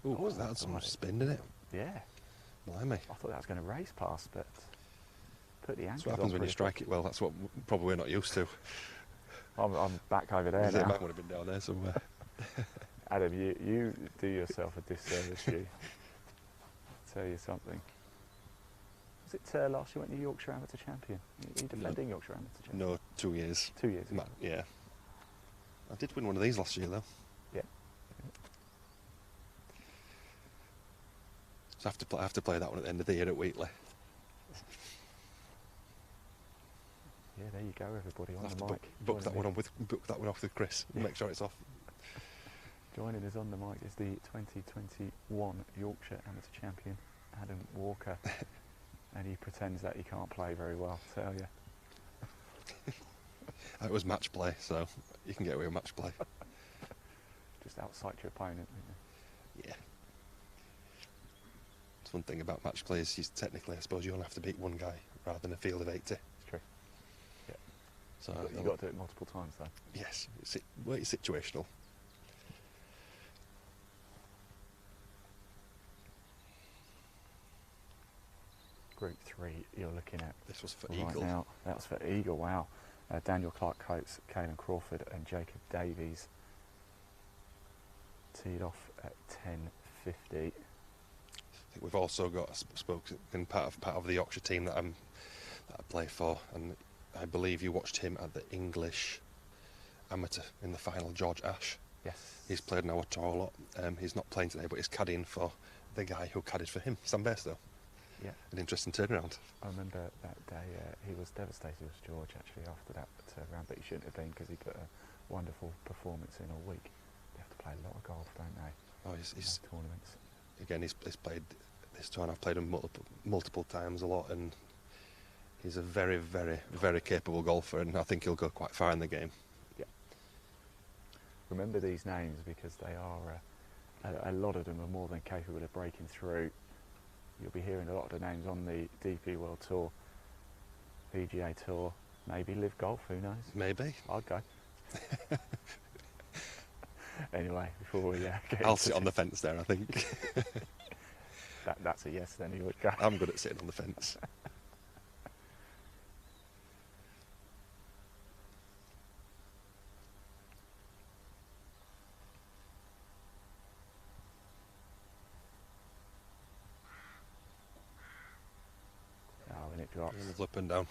Ooh, Oh, that had some right. spin, didn't it? Yeah. Blimey. I thought that was going to race past, but put the anchors That's what happens on when you pretty strike it well. That's what probably we're not used to. I'm back over there It now. might want to have been down there somewhere. Adam, you do yourself a disservice, you. Tell you something. Was it last year when you Yorkshire Amateur Champion? Are you defending Yorkshire Amateur Champion? No, 2 years. 2 years ago. Yeah. I did win one of these last year though. Yeah. So I have to play that one at the end of the year at Wheatley. Yeah, there you go, everybody on I'll have the to mic. book that Joining one book that one off with Chris and make sure it's off. Joining us on the mic is the 2021 Yorkshire Amateur Champion, Adam Walker. And he pretends that he can't play very well, tell you. It was match play, so you can get away with match play. Just outside your opponent. Yeah. It's one thing about match play is technically, I suppose, you only have to beat one guy rather than a field of 80. It's true. Yeah. So You've got to do it multiple times, though. yes, it's situational. Group 3 you're looking at This was for right Eagle. now. That was for Eagle, wow. Daniel Clark-Coates, Caelan Crawford and Jacob Davies teed off at 10.50. I think we've also got a spoken part of the Yorkshire team that I play for, and I believe you watched him at the English Amateur in the final, George Ash. Yes. He's played in our tour a lot. He's not playing today, but he's caddying for the guy who caddied for him, Sam Bairstow. Yeah. An interesting turnaround. I remember that day he was devastated with George actually after that round, but he shouldn't have been because he put a wonderful performance in all week. They have to play a lot of golf, don't they? Oh, he's Tournaments. again, he's played this tour, and I've played him multiple times a lot, and he's a very, very, very capable golfer, and I think he'll go quite far in the game. Yeah. Remember these names because they are a lot of them are more than capable of breaking through. You'll be hearing a lot of the names on the DP World Tour, PGA Tour, maybe Live Golf, who knows? Maybe. I'd go. Anyway, before we get I'll sit on the fence there, I think. that's a yes then, you would go. I'm good at sitting on the fence. Oh, and it drops. Up and down.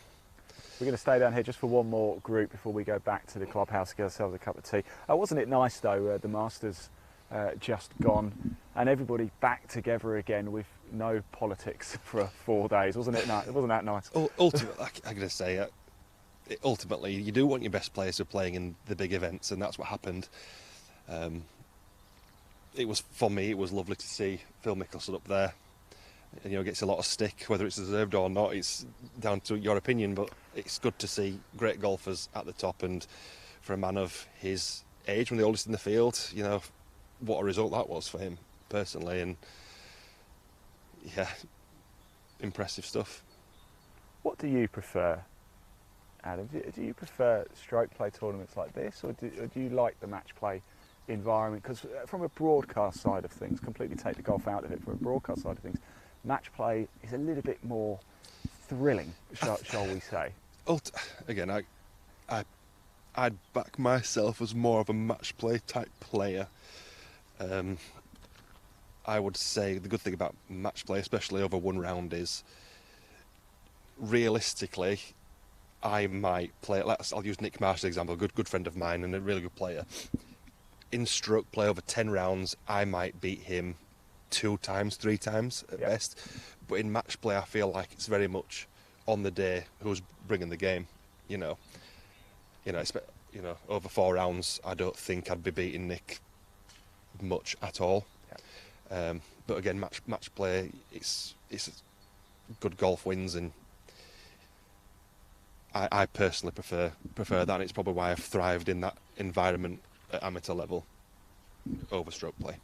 We're going to stay down here just for one more group before we go back to the clubhouse to get ourselves a cup of tea. Wasn't it nice though, the Masters just gone and everybody back together again with no politics for 4 days, wasn't it? Wasn't that nice? Ultimately, I'm going to say, ultimately, you do want your best players to be playing in the big events, and that's what happened. It was, for me, it was lovely to see Phil Mickelson up there. And, gets a lot of stick, whether it's deserved or not. It's down to your opinion, but it's good to see great golfers at the top. And for a man of his age, one of the oldest in the field, what a result that was for him personally. And yeah, impressive stuff. What do you prefer, Adam? Do you prefer stroke play tournaments like this, or do you like the match play environment? Because from a broadcast side of things, completely take the golf out of it, from a broadcast side of things, match play is a little bit more thrilling, shall we say? Again, I'd back myself as more of a match play type player. I would say the good thing about match play, especially over one round, is realistically, I might play. I'll use Nick Marsh as an example, a good friend of mine and a really good player. In stroke play over 10 rounds, I might beat him 2 times, 3 times at best. But in match play, I feel like it's very much on the day who's bringing the game. Over 4 rounds, I don't think I'd be beating Nick much at all. Yeah. But again, match play, it's good golf wins, and I personally prefer that. And it's probably why I've thrived in that environment at amateur level over stroke play.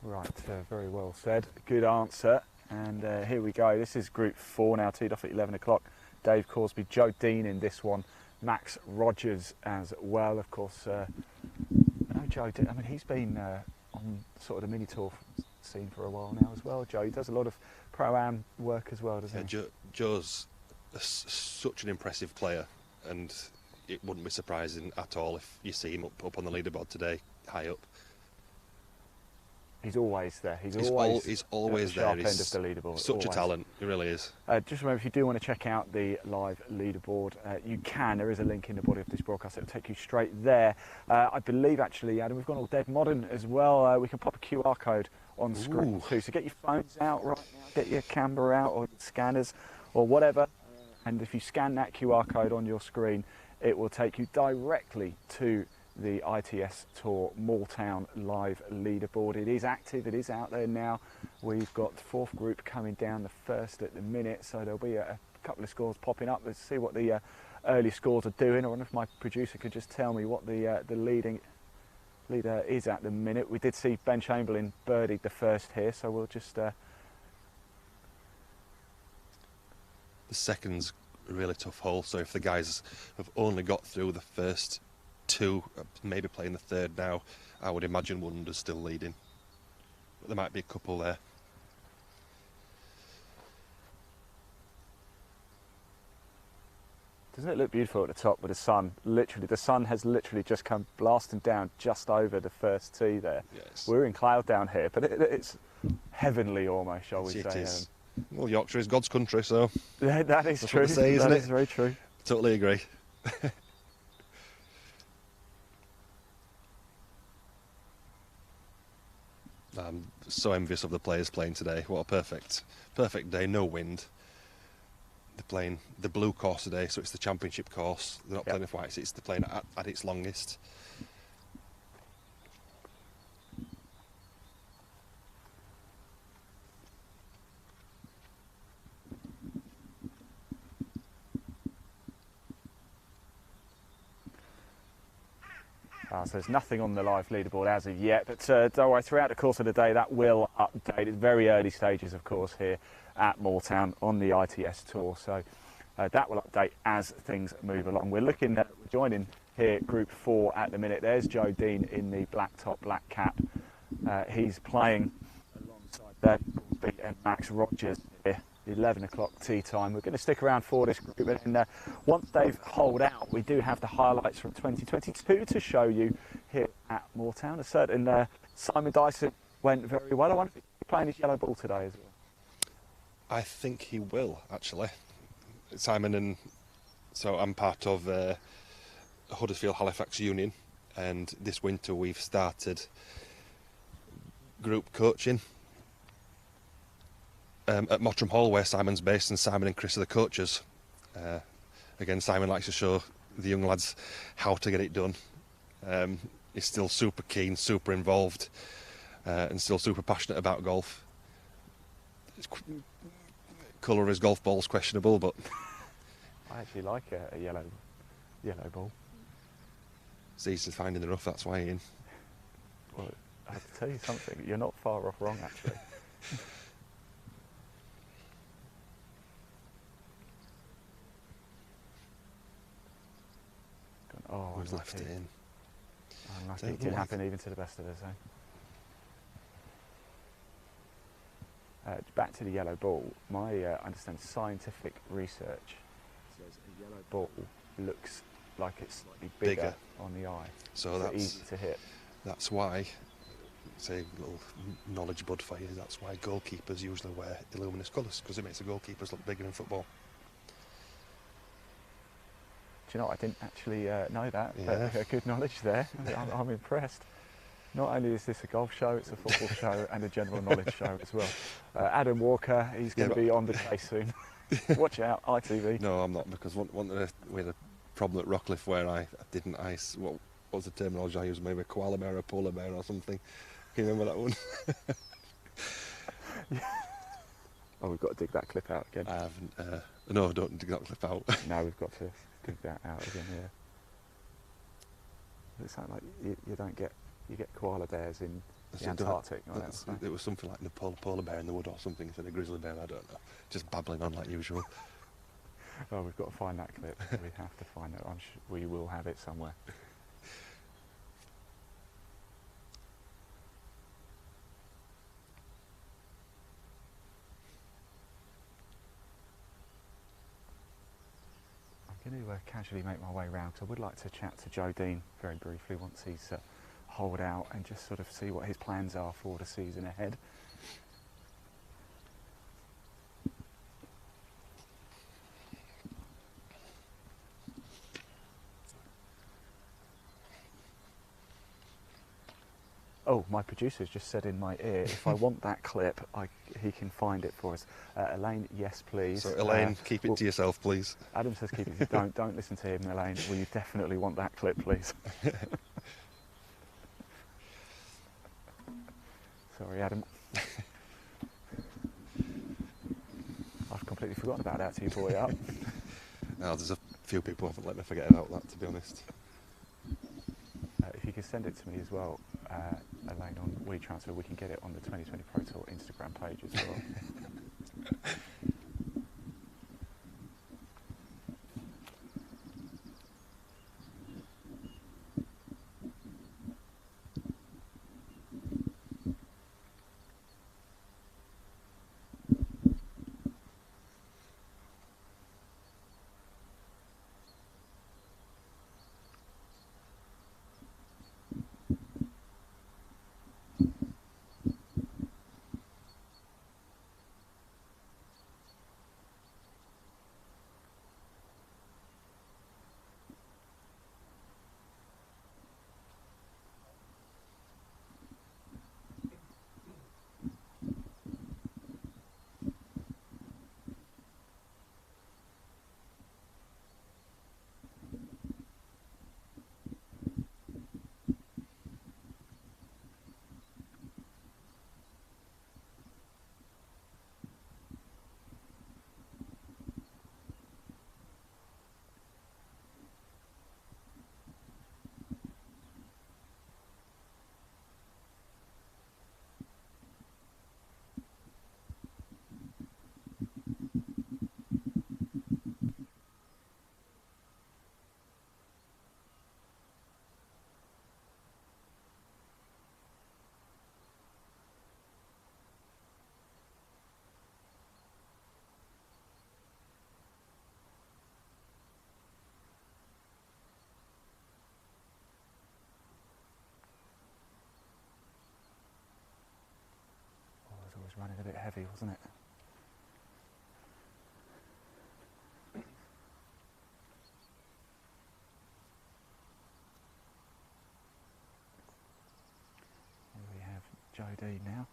Right, very well said. Good answer. And here we go. This is Group 4 now, teed off at 11 o'clock. Dave Corsby, Joe Dean in this one, Max Rogers as well, of course. I know Joe Dean, I mean, he's been on sort of the mini tour scene for a while now as well. Joe, he does a lot of pro-am work as well, doesn't he? Joe's such an impressive player, and it wouldn't be surprising at all if you see him up on the leaderboard today, high up. He's always there. He's always at the sharp there. end of the leaderboard. Such always. a talent, he really is. Just remember, if you do want to check out the live leaderboard, you can. There is a link in the body of this broadcast. It'll take you straight there. I believe, actually, Adam, we've gone all dead modern as well. We can pop a QR code on screen too. So get your phones out right now, get your camera out or your scanners or whatever. And if you scan that QR code on your screen, it will take you directly to the ITS Tour Moortown live leaderboard. It is active, it is out there now. We've got the fourth group coming down, the first at the minute, so there'll be a couple of scores popping up. Let's see what the early scores are doing. I wonder if my producer could just tell me what the leader is at the minute. We did see Ben Chamberlain birdied the first here, so we'll just... The second's a really tough hole, so if the guys have only got through the first two, maybe playing the third now, I would imagine Wonder's still leading. But there might be a couple there. Doesn't it look beautiful at the top with the sun? Literally, the sun has literally just come blasting down just over the first tee there. Yes. We're in cloud down here, but it's heavenly almost, shall we say. It is. Well, Yorkshire is God's country, so... Yeah, that is that's true. What they say, isn't that it? is very true. Totally agree. I'm so envious of the players playing today. What a perfect day, no wind. They're playing the blue course today, so it's the championship course. They're not playing with whites, they're playing at its longest. So there's nothing on the live leaderboard as of yet, but don't worry, throughout the course of the day that will update. It's very early stages, of course, here at Moortown on the ITS Tour, so that will update as things move along. We're joining here Group 4 at the minute. There's Joe Dean in the black top, black cap. He's playing alongside Dave Corsby and Max Rogers here. 11 o'clock tee time. We're going to stick around for this group, and once they've holed out, we do have the highlights from 2022 to show you here at Moortown. A certain Simon Dyson went very well. I wonder if he's playing his yellow ball today as well. I think he will, actually. Simon, and so I'm part of Huddersfield Halifax Union, and this winter we've started group coaching at Moortown Hall, where Simon's based, and Simon and Chris are the coaches. Again, Simon likes to show the young lads how to get it done. He's still super keen, super involved, and still super passionate about golf. Colour of his golf ball's questionable, but I actually like a yellow ball. it's easy to find in the rough, that's why, Ian. Well, I have to tell you something, you're not far off wrong, actually. Oh, Who's left it in? Unlucky. It can happen even to the best of us, eh? Back to the yellow ball. My understand scientific research says a yellow ball looks like it's slightly bigger on the eye, so that's easy to hit. That's why, say a little knowledge bud for you, that's why goalkeepers usually wear luminous colours, because it makes the goalkeepers look bigger in football. Do you know what? I didn't actually know that. Yeah. But, good knowledge there. I'm impressed. Not only is this a golf show, it's a football show and a general knowledge show as well. Adam Walker, he's going to be on the case soon. Watch out, ITV. No, I'm not, because we had a problem at Rockcliffe where I didn't ice. What was the terminology I used? Maybe a koala bear, a polar bear, or something. Can you remember that one? Oh, we've got to dig that clip out again. I haven't. No, don't dig that clip out. No, we've got to dig that out again. Yeah. It sounds like you get koala bears in the Antarctic. It was something like the polar bear in the wood or something instead of grizzly bear. I don't know. Just babbling on like usual. Oh, we've got to find that clip. We have to find it. I'm sure we will have it somewhere. I'm going to casually make my way round, because I would like to chat to Joe Dean very briefly once he's holed out, and just sort of see what his plans are for the season ahead. Oh, my producer's just said in my ear, if I want that clip, he can find it for us. Elaine, yes, please. So Elaine, keep it to yourself, please. Adam says keep it. Don't listen to him, Elaine. Well, you definitely want that clip, please. Sorry, Adam. I've completely forgotten about that till you brought it up. No, there's a few people who haven't let me forget about that, to be honest. If you could send it to me as well, Elaine, on WeTransfer, we can get it on the 2020 Pro Tour Instagram page as well. Was running a bit heavy, wasn't it? Here we have Joe Dean now.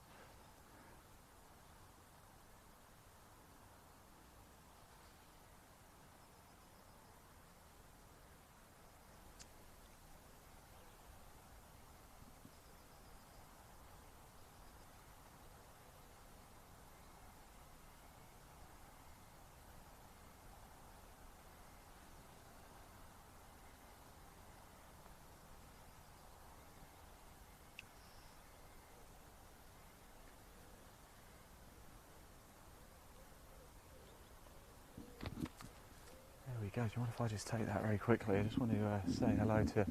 Go. Do you mind if I just take that very quickly? I just want to say hello to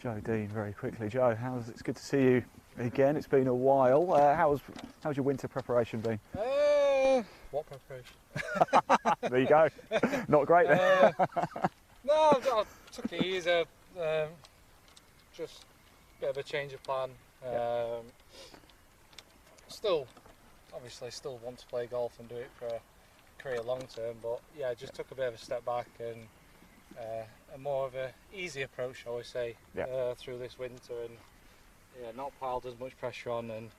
Joe Dean very quickly. Joe, it's good to see you again. It's been a while. How's your winter preparation been? What preparation? There you go. Not great then. No, I took it easy. Just a bit of a change of plan. Still want to play golf and do it for a career long term, but yeah, I just took a bit of a step back and a more of a easy approach, I always say, through this winter, and not piled as much pressure on, and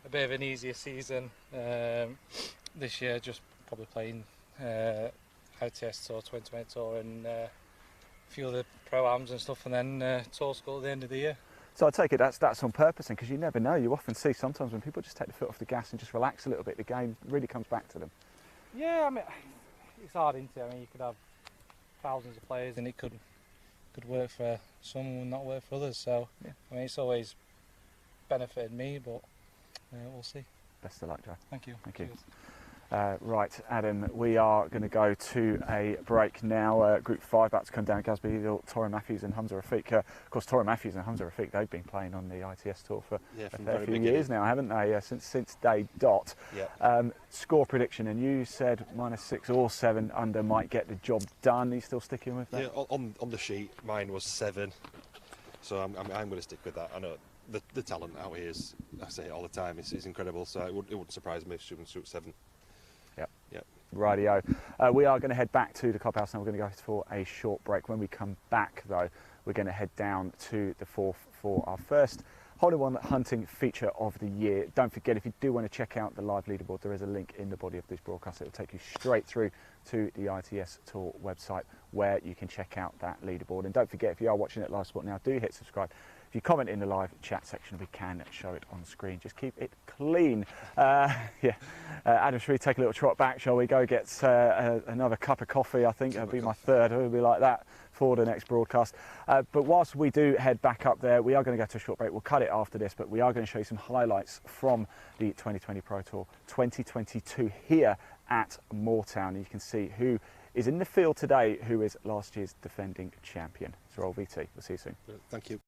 a bit of an easier season this year. Just probably playing iTS Tour, 2020 Tour, and a few of the pro-ams and stuff, and then tour school at the end of the year. So I take it that's on purpose, because you never know. You often see sometimes when people just take the foot off the gas and just relax a little bit, the game really comes back to them. Yeah, I mean, it's hard, isn't it? I mean, you could have thousands of players and it could work for some and not work for others. So, I mean, it's always benefited me, but we'll see. Best of luck, Joe. Thank you. Thank you. Right, Adam, we are going to go to a break now. Group 5 about to come down. Gasby, Torrin Matthews and Hamza Rafiq. Of course, Torrin Matthews and Hamza Rafiq, they've been playing on the ITS Tour for a fair few years now, haven't they? Since day dot. Yeah. Score prediction, and you said -6 or 7 under might get the job done. Are you still sticking with that? Yeah, on the sheet, mine was 7. So I'm going to stick with that. I know the talent out here is, I say it all the time, is incredible. So it wouldn't surprise me if she would shoot 7. Yep. Rightio. We are going to head back to the clubhouse now. We're going to go for a short break. When we come back, though, we're going to head down to the 4th for our first hole-in-one hunting feature of the year. Don't forget, if you do want to check out the live leaderboard, there is a link in the body of this broadcast. It will take you straight through to the ITS Tour website where you can check out that leaderboard. And don't forget, if you are watching it live spot now, do hit subscribe. If you comment in the live chat section, we can show it on screen. Just keep it clean. Adam, should we take a little trot back, shall we? Go get another cup of coffee, I think. It'll be my third. It'll be like that for the next broadcast. But whilst we do head back up there, we are going to go to a short break. We'll cut it after this, but we are going to show you some highlights from the 2020 Pro Tour 2022 here at Moortown. You can see who is in the field today, who is last year's defending champion. So roll VT. We'll see you soon. Thank you.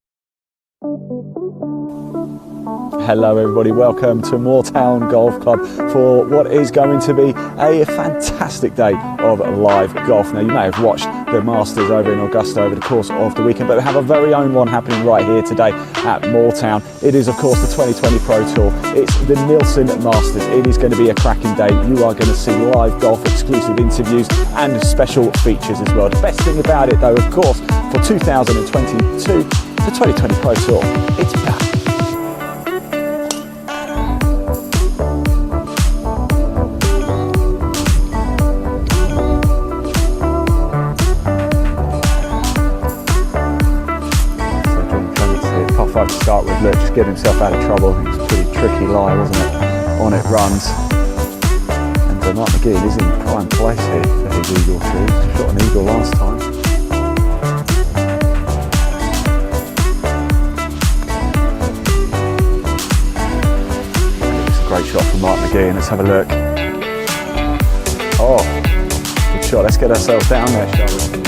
Hello everybody, welcome to Moortown Golf Club for what is going to be a fantastic day of live golf. Now, you may have watched the Masters over in Augusta over the course of the weekend, but we have a very own one happening right here today at Moortown. It is of course the 2020 Pro Tour. It's the Nielsen Masters. It is going to be a cracking day. You are going to see live golf, exclusive interviews and special features as well. The best thing about it though, of course, for 2022, the 2020 Pro Tour, it's back. To start with, look, just get himself out of trouble. It was a pretty tricky lie, wasn't it? On it runs. And Mark McGee is in prime place here for his eagle too. He shot an eagle last time. It's a great shot from Mark McGee, and let's have a look. Oh, good shot. Let's get ourselves down there, shall we?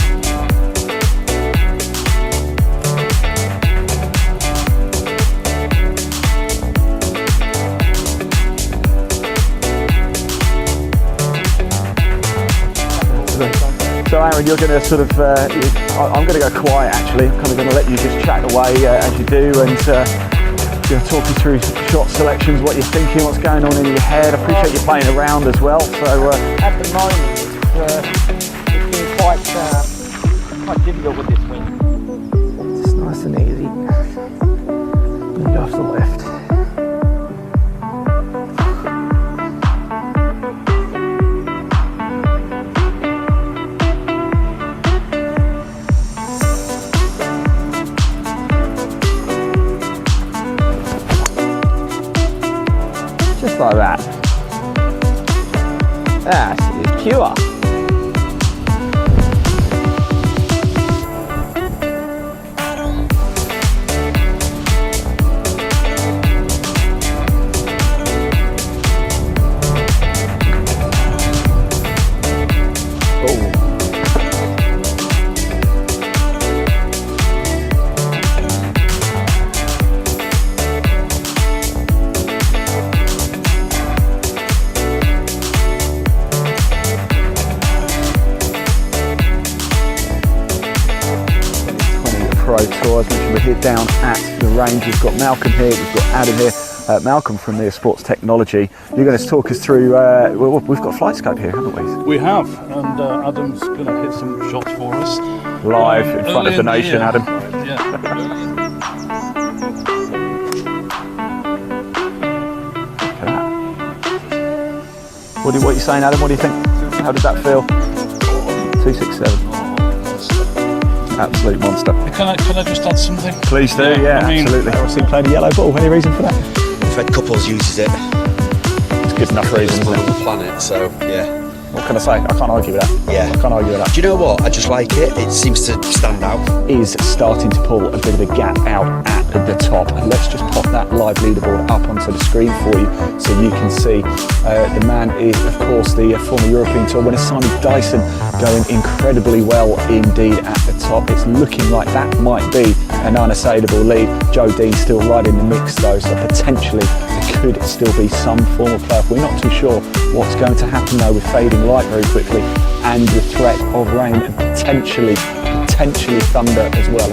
So Aaron, you're going to sort of, I'm going to go quiet actually. I'm kind of going to let you just chat away as you do, and going to talk you through shot selections, what you're thinking, what's going on in your head. I appreciate you playing around as well. So at the moment, it's been quite difficult with this wind. Just nice and easy. And off the left. Like that. That is pure. Tour. As mentioned, we're here down at the range. We've got Malcolm here, we've got Adam here. Malcolm from Near Sports Technology. You're going to talk us through, well, we've got Flight Scope here, haven't we? We have, and Adam's going to hit some shots for us. Live in front of the nation, Adam. Yeah. Look at that. What are you saying, Adam? What do you think? How did that feel? 267. Absolute monster. Can I just add something? Please do, yeah, absolutely. I've seen playing a yellow ball. Any reason for that? Fred Couples uses it. It's good enough reason, isn't it? On the planet, so yeah. What can I say? I can't argue with that. Yeah. I can't argue with that. Do you know what? I just like it. It seems to stand out. Is starting to pull a bit of a gap out at the top. Let's just pop that live leaderboard up onto the screen for you so you can see. The man is, of course, the former European Tour winner Simon Dyson, going incredibly well indeed at the top. It's looking like that might be an unassailable lead. Joe Dean still right in the mix though, so potentially there could still be some form of playoff. We're not too sure what's going to happen though with fading light very quickly and the threat of rain and potentially thunder as well.